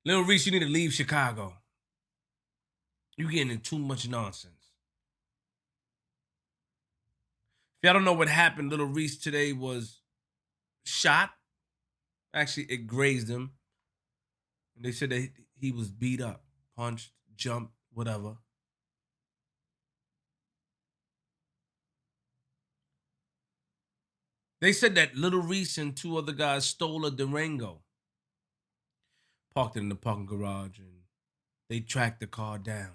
Lil Reese, you need to leave Chicago. You getting in too much nonsense. If y'all don't know what happened, Lil Reese today was shot. Actually, it grazed him. And they said that he was beat up, punched, jumped, whatever. They said that Lil Reese and two other guys stole a Durango, parked it in the parking garage, and they tracked the car down.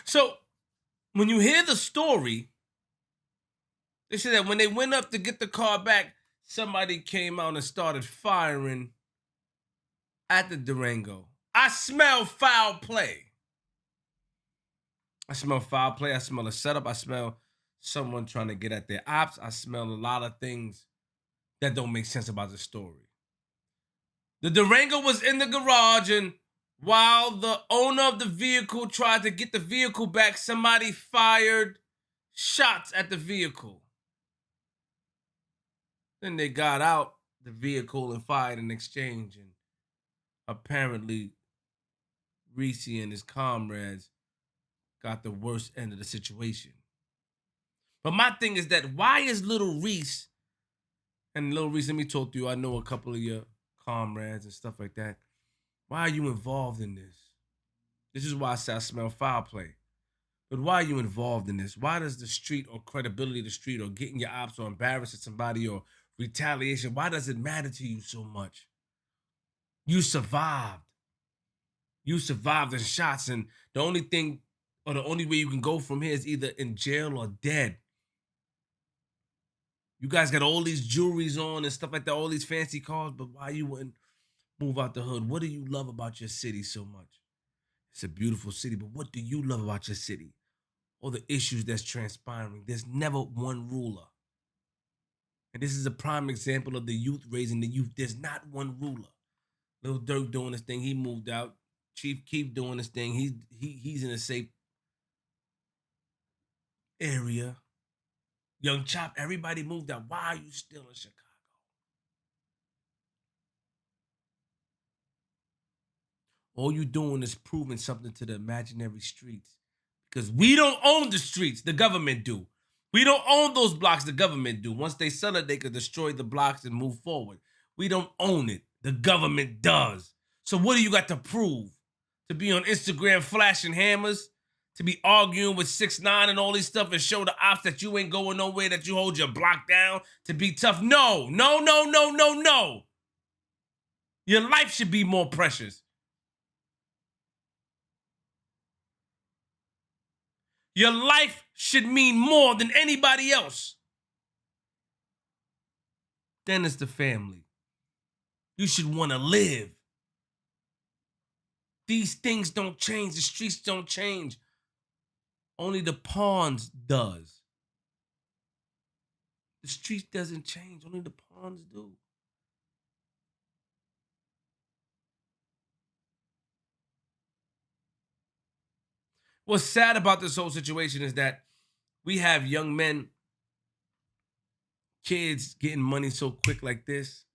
So when you hear the story, they said that when they went up to get the car back, somebody came out and started firing at the Durango. I smell foul play. I smell foul play. I smell a setup. I smell someone trying to get at their ops. I smell a lot of things that don't make sense about the story. The Durango was in the garage, and while the owner of the vehicle tried to get the vehicle back, somebody fired shots at the vehicle. Then they got out the vehicle and fired in exchange, and apparently Reese and his comrades got the worst end of the situation. But my thing is that why is Lil Reese, and Lil Reese, let me talk to you, I know a couple of your comrades and stuff like that. Why are you involved in this? This is why I say I smell foul play. But why are you involved in this? Why does the street or credibility of the street or getting your ops or embarrassing somebody or retaliation, why does it matter to you so much? You survived. You survived the shots, and the only thing or the only way you can go from here is either in jail or dead. You guys got all these jewelries on and stuff like that, all these fancy cars, but why you wouldn't move out the hood? What do you love about your city so much? It's a beautiful city, but what do you love about your city? All the issues that's transpiring. There's never one ruler. And this is a prime example of the youth raising the youth. There's not one ruler. Lil Durk doing his thing, he moved out. Chief Keef doing his thing, he's in a safe area. Young Chop, everybody moved out. Why are you still in Chicago? All you doing is proving something to the imaginary streets. Because we don't own the streets, the government do. We don't own those blocks, the government do. Once they sell it, they could destroy the blocks and move forward. We don't own it, the government does. So what do you got to prove? To be on Instagram flashing hammers? To be arguing with 6ix9ine and all these stuff and show the ops that you ain't going nowhere, that you hold your block down? To be tough? No, no, no, no, no, no. Your life should be more precious. Your life should mean more than anybody else. Then it's the family. You should want to live. These things don't change. The streets don't change. Only the pawns does. The streets doesn't change. Only the pawns do. What's sad about this whole situation is that we have young men, kids getting money so quick like this.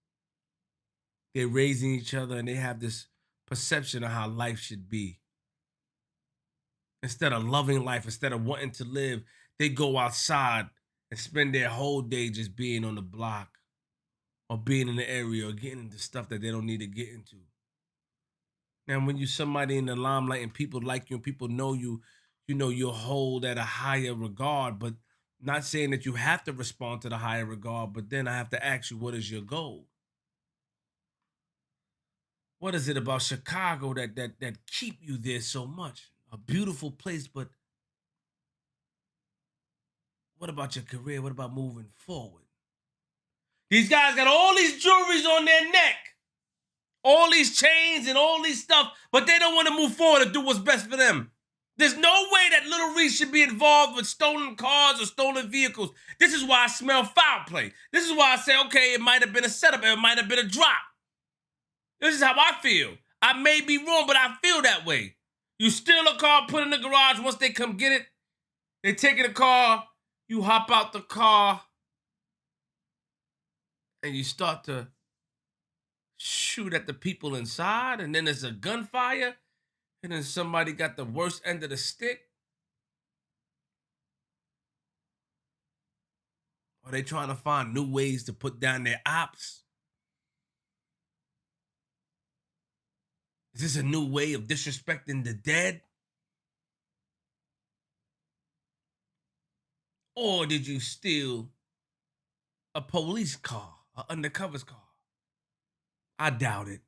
They're raising each other and they have this perception of how life should be. Instead of loving life, instead of wanting to live, they go outside and spend their whole day just being on the block or being in the area or getting into stuff that they don't need to get into. Now, when you're somebody in the limelight and people like you and people know you, you know, you'll hold at a higher regard, but not saying that you have to respond to the higher regard, but then I have to ask you, what is your goal? What is it about Chicago that keep you there so much? A beautiful place, but what about your career? What about moving forward? These guys got all these jewelries on their neck, all these chains and all these stuff, but they don't want to move forward and do what's best for them. There's no way that Lil Reese should be involved with stolen cars or stolen vehicles. This is why I smell foul play. This is why I say, okay, it might have been a setup, it might have been a drop. This is how I feel. I may be wrong, but I feel that way. You steal a car, put it in the garage, once they come get it, they take the car, you hop out the car, and you start to shoot at the people inside, and then there's a gunfire, and then somebody got the worst end of the stick? Are they trying to find new ways to put down their ops? Is this a new way of disrespecting the dead? Or did you steal a police car, an undercover's car? I doubt it.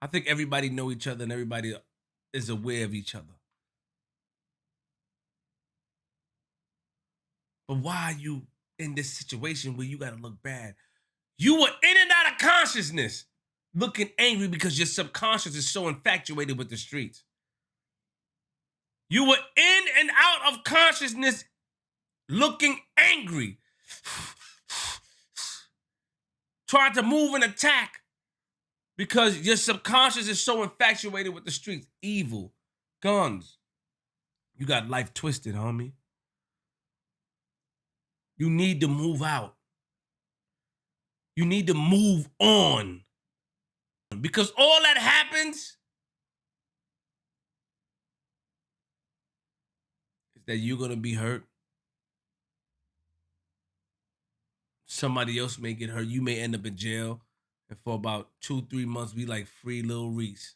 I think everybody know each other and everybody is aware of each other. But why are you in this situation where you gotta look bad? You were in and out of consciousness, looking angry because your subconscious is so infatuated with the streets. You were in and out of consciousness, looking angry, trying to move and attack because your subconscious is so infatuated with the streets. Evil, guns. You got life twisted, homie. You need to move out. You need to move on. Because all that happens is that you're going to be hurt. Somebody else may get hurt. You may end up in jail. And for about 2-3 months, be like free Lil Reese.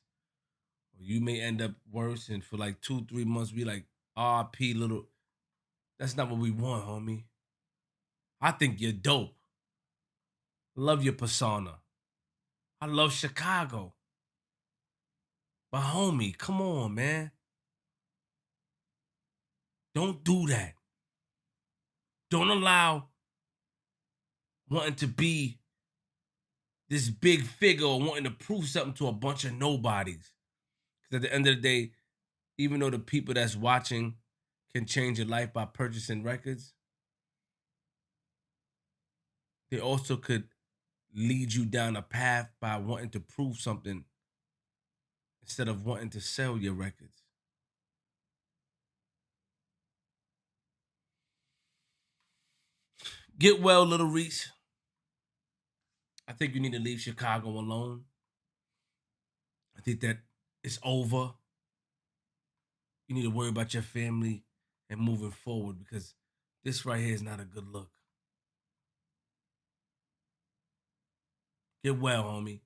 Or you may end up worse. And for like 2-3 months, be like RP Little. That's not what we want, homie. I think you're dope. Love your persona. I love Chicago. But homie, come on, man. Don't do that. Don't allow wanting to be this big figure or wanting to prove something to a bunch of nobodies. Because at the end of the day, even though the people that's watching can change your life by purchasing records, they also could lead you down a path by wanting to prove something instead of wanting to sell your records. Get well, Lil Reese. I think you need to leave Chicago alone. I think that it's over. You need to worry about your family and moving forward because this right here is not a good look. Get well, homie.